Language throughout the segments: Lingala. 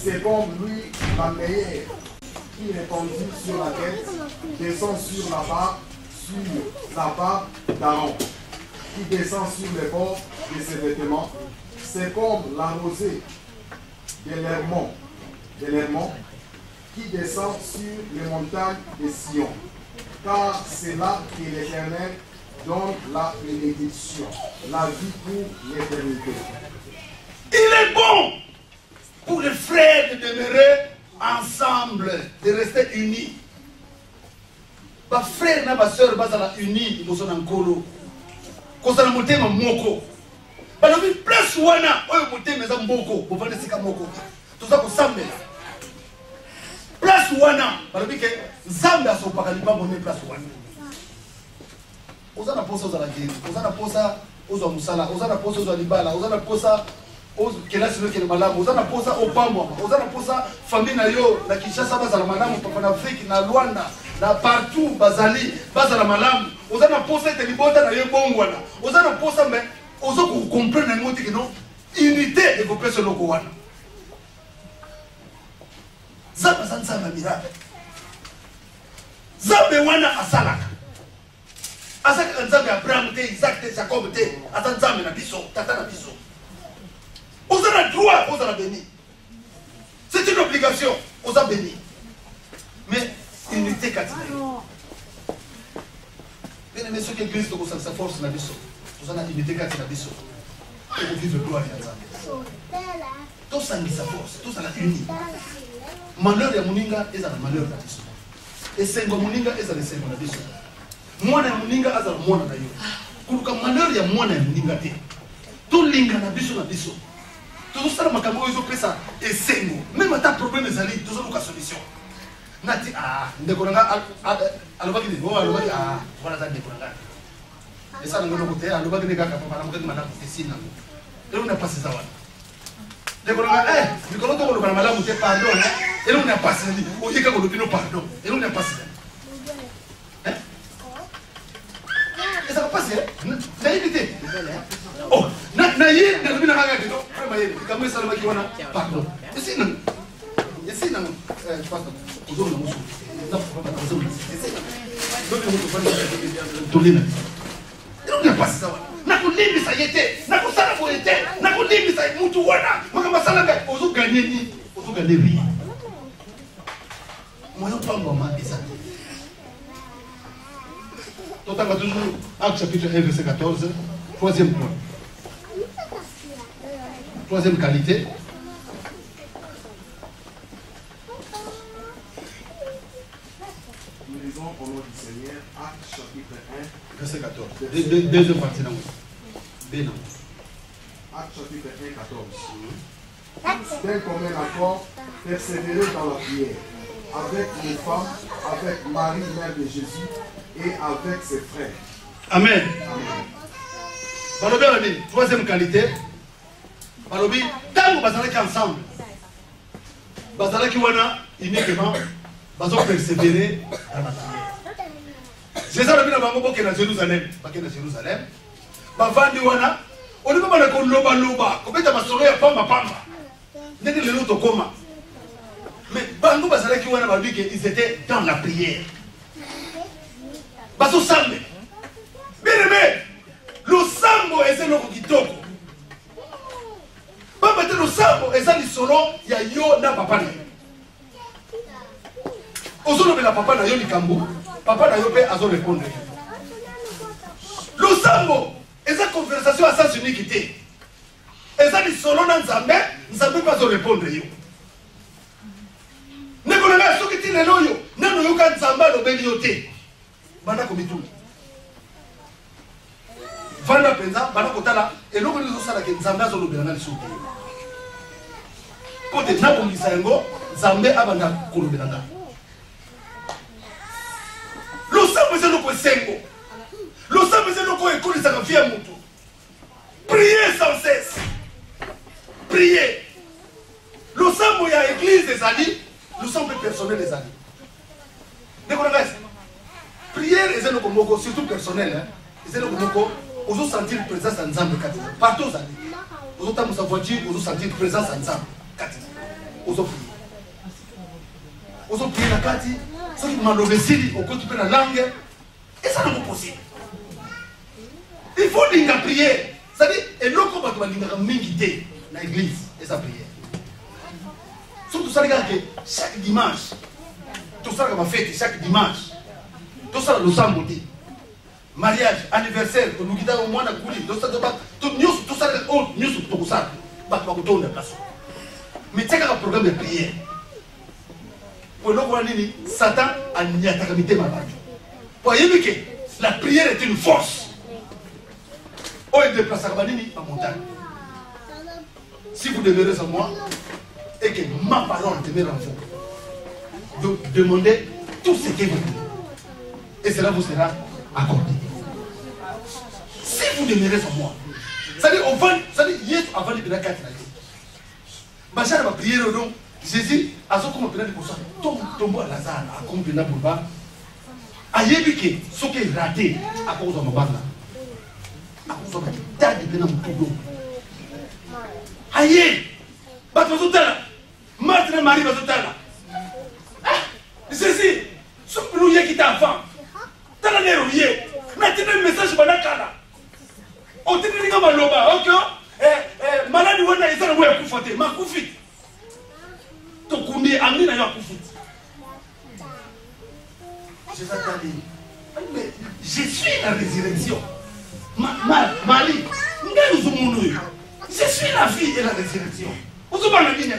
C'est comme lui, la meilleure, qui répandit sur la tête, descend sur la barbe d'Aaron, qui descend sur les bords de ses vêtements. C'est comme la rosée de l'Hermon, qui descend sur les montagnes de Sion. Car c'est là que l'Éternel donne la bénédiction, la vie pour l'éternité. Il est bon pour les frères de demeurer ensemble, de rester unis. Ma frère et ma soeur sont unis, ils sont en colo. Quand on a monté mon moko, on a vu place wana, on a monté mes amboko, on va laisser comme moko. Tout ça pour s'amener. Place wana, on a vu que Zambie a son paralysement pour place wana. On a posé aux alagés, on a posé aux amusala, on a posé aux alibala, on a posé aux kelasi qui est malade, on a posé aux pambo, on a posé famille na yo, na Kinshasa bazala malamu, papa na Afrique, na Luanda, na partout bazali, bazala malamu, on a posé te libota na yo bongwana, on a posé mais on a compris na ngoti que non unité de couper ce logo wana. Zaba zanza na miracle. Zabe wana asalaka. Asaka nzambe Abraham te, Isaac te, Jacob te, ata nzambe na biso, tata na biso. Vous avez le droit, vous avez béni. C'est une obligation, vous avez béni. Mais unité catégorie. Bien aimé, ce que l'Église de sa force na biso, vous avez unité catégorie na biso. Et vous vivez gloire à nzambe. Tous ça sa force, tous ça la unis. Malheur ya muninga, et ça le malheur na biso. Et sengo muninga, et ça le sengo na biso. Mwana ya muninga azala mwana na yo. Kuluka malheur ya mwana ya muninga te. To linga na biso na biso. Tout ça makambo izo pesa esengo. Même ta problème ezali, tout ça luka solution. Nati ndekonanga alobaki ni bo alobaki voilà ça ndekonanga. Et ça ngolo kote alobaki ne kaka papa na mokati mana kutesina. Et on a passé ça wana. Ndekonanga mikolo to kolobana malamu te pardon. Et on a passé ni. Oyeka kolobino pardon. Et on a passé. Et ça va passer, naïveté. Oh, naïve, n'a pas de non. Comment ça va qui wana? Pardon. Et si non, je pense que vous avez le mot. Non, pas vous. Et on a passé ça. Na kulimbi ça yete, na kusala ko yete, na kulimbi ça mutu wana. Makama sala ga ozo gagner ni, ozo gagner rien. Moi on parle maman et ça. Donc, on va toujours, Acte chapitre 1, verset 14, troisième point. Troisième qualité. Nous lisons au nom du Seigneur, Acte chapitre 1, verset 14. Deuxième partie. Acte chapitre 1, 14. D'un commun accord, persévérer dans la prière, avec les femmes, avec Marie, mère de Jésus, et avec ses frères. Amen. Balobi, troisième qualité. Balobi, tant que bazalaki ensemble, bazalaki wana uniquement, bazo persévérer dans la prière. Jésus a dit à bango boke na Jérusalem, bake na Jérusalem. Bavandi wana, on ne peut pas ko loba loba, ko beta masolo ya pamba pamba. Ndenge lelo to koma. Mais bango bazalaki wana babi que ils étaient dans la prière. Baso sambe. Bien aimé, le sambo est le kitoko. Papa te le sambo est le solo ya yo na papa na yo. Ozolo be la papa na yo likambo, papa na yo pe azo répondre. Le sambo est une conversation à sens unique té. Et ça le solo na nzambe, nzambe pas azo répondre yo. Ne connaît ce que tu le loyo, nano yo kan nzamba lo beli yo té. Bana komitu vanda penza bana kotala eloko lizo sala ke nzambe azolobela na lisuki kote na komisa yango nzambe abanda kolobela nga losambo eza loko esengo losambo eza loko ekolisaka vie ya motu prier sans cesse prier losambo ya église ezali losambo personnel ezali nekonanga prière est un moko surtout personnel hein. C'est un moko ozo sentir présence en Nzambe katina. Partout zali. Ozo tamu sa voiture ozo sentir présence en Nzambe katina. ozo prier. Ozo prier la kati, ça qui m'a l'obésité, au côté de la langue, et ça n'est pas possible. Il faut l'inga prier. C'est-à-dire, et l'autre combat va l'inga mingité dans l'église, et sa prière. Surtout ça, regarde que chaque dimanche, tout ça va fêter chaque dimanche, tout ça le samedi, mariage, anniversaire, nous quittons au moins la couille, tout ça, tout ça, tout ça, mais c'est un programme de prière. Pour nous, Satan a mis à t'agamiter ma barre. Voyez-vous que la prière est une force. On est déplacé à montagne. Si vous demeurez en moi, et que ma parole demeure en vous, donc demandez tout ce que vous voulez. Et cela vous sera accordé. Si vous demeurez en moi, c'est-à-dire, hier, avant de venir à 4 Bachar va prier le nom. Jésus, à ce qu'on peut dire pour ça, tombe à Lazare, à comprendre pour bas. A yébike, ce qui est raté, à cause de ma barre là. À cause de ma barre, il y a un peu aïe, bah tu vas tout là. Martin Marie va tout là. Ah, Jésus, ce que qui t'a enfant. T'as la nérouillé. N'a-t-il un message pour la cala? On te dit que ma loba, ok? Malade, on a été en train de faire ma coufite. Donc, on est amené à la coufite. Je suis la résurrection. Marie, je suis la vie et la résurrection. Vous avez la vie.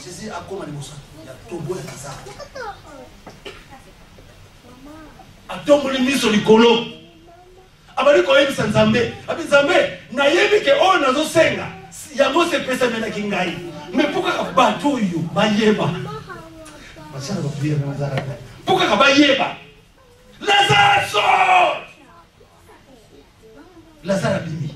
Jésus a commandé ça. Il y a tout beau et ça. A tombe le mis sur le colo. Abali ko yebi sanzambe. Abi zambe na yebi ke o nazo senga. Yango se pesa mena kingai. Mais pourquoi ka bato yo bayeba? Bachara ba prier na Lazare. Pourquoi ka bayeba? Lazare sort. Lazare bimi.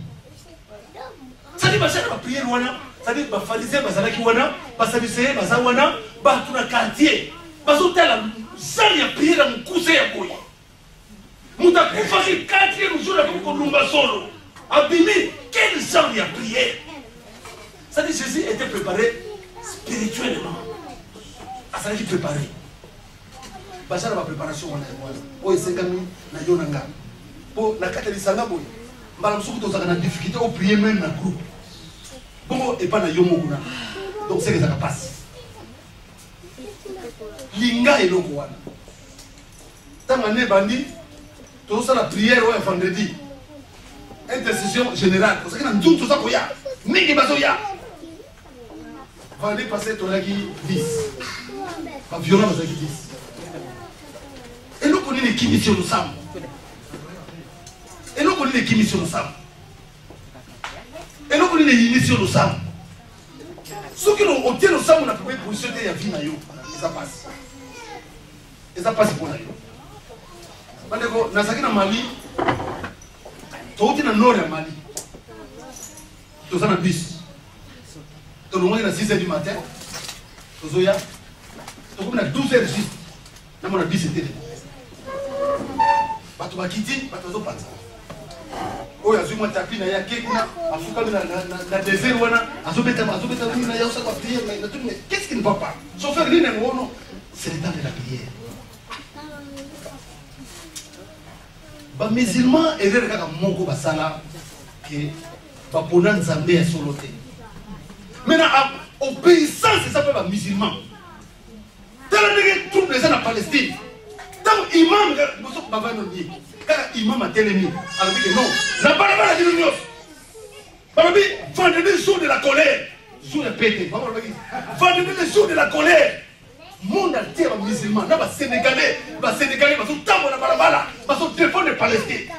Ça dit bachara ba prier wana, ça dit ba pharisien ba zalaki wana, ba saducéen ba za wana, ba tuna quartier. Ba zo tela sali ya prier na mukuse ya boye. Moutakufa qui 4e jour avec Kolumba solo. Abimi, quel genre de prière? Ça dit Jésus était préparé spirituellement. À ça qu'il préparé. Bachara ma préparation on a. Oh esengami na yonanga. Po na kata lisanga boy. Mbala msuku to na difficulté au prier même na groupe. Bon et pas na yomoguna. Donc c'est que ça passe. Linga et loko wana. Tangane bandi tout ça la prière ouais vendredi. Intercession générale. Parce que dans tout ça quoi ya. Mingi bazoya. Va aller passer ton lagi 10. Va violer dans 10. Et nous connaissons les qui sur le sam. Et nous connaissons les qui sur le sam. Et nous connaissons les initiés sur le sam. Ceux qui ont obtenu le sam on a pu position de la vie na yo. Et ça passe. Et ça passe pour la yo. Bandeko, nasaki na Mali, touti na nord ya Mali. Toza na bus. Tolongaki na 6h du matin. Tozoya. Tokomi na 12h juste. Na mona bus etele. Bato bakiti, bato bazopata. Oyo azwi mwa tapi na ya kekuna, afukami na désert wana, azobeta na ya osa kwa prière na tout mais qu'est-ce qui ne va pas? Chauffeur ni na ngono, c'est le temps de la prière. Les musulmans et les gens qui basala que bapona nzambe ya solo te. Maintenant obéissance c'est ça pour les musulmans. Tellement que tout les gens en Palestine. Tant imam nous baba no ni. Car imam a télémi. Alors que non, la parole la dit nous. Barabi vendredi jour de la colère, jour de pété. Vendredi le jour de la colère. Monde entier musulman, na ba sénégalais ba sont tambo na balabala, ba sont téléphone de Palestine.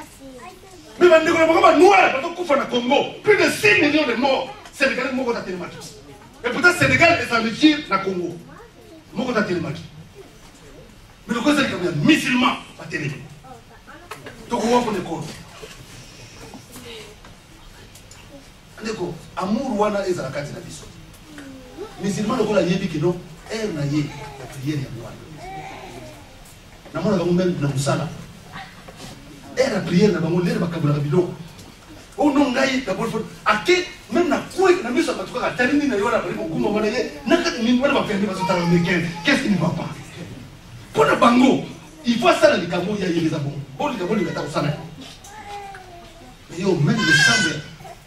Mais ba ndeko na ba noir, ba sont kufa na Congo, plus de 6 millions de morts. Sénégalais moko ta télémaki. Et pourtant Sénégal est en Égypte na Congo. Moko ta télémaki. Mais le cause c'est que musulman ba télémaki. To ko wa ko ne ko. Ndeko amour wana ezala kati na biso. Musulman le ko la yebi kino elle na ye la prière ya mwana. Na mwana ba même na musala. Elle la prière na bango lere bakabula biloko. Oh non, ngai d'abord ake même na quoi na miso ba tuka talini na yona bali kokuma wana ye nakati ni wana ba pembe ba sotala américain. Qu'est-ce qui ne va pas? Pour le bango, il faut ça les gamo ya yeza bon. Bon les gamo les gata osana. Mais yo même le semble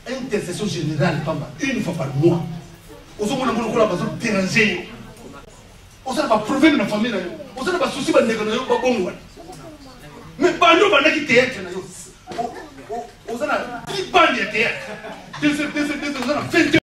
intercession générale pamba une fois par mois. Ozo mona mona ko la bazo déranger. Ozo ba problème na famille na yo. Ozo ba souci ba nega na yo ba bongo. Mais pas nous ba na ki théâtre na yo. Ozo na 10 bandes de théâtre. Deux, ozo na 20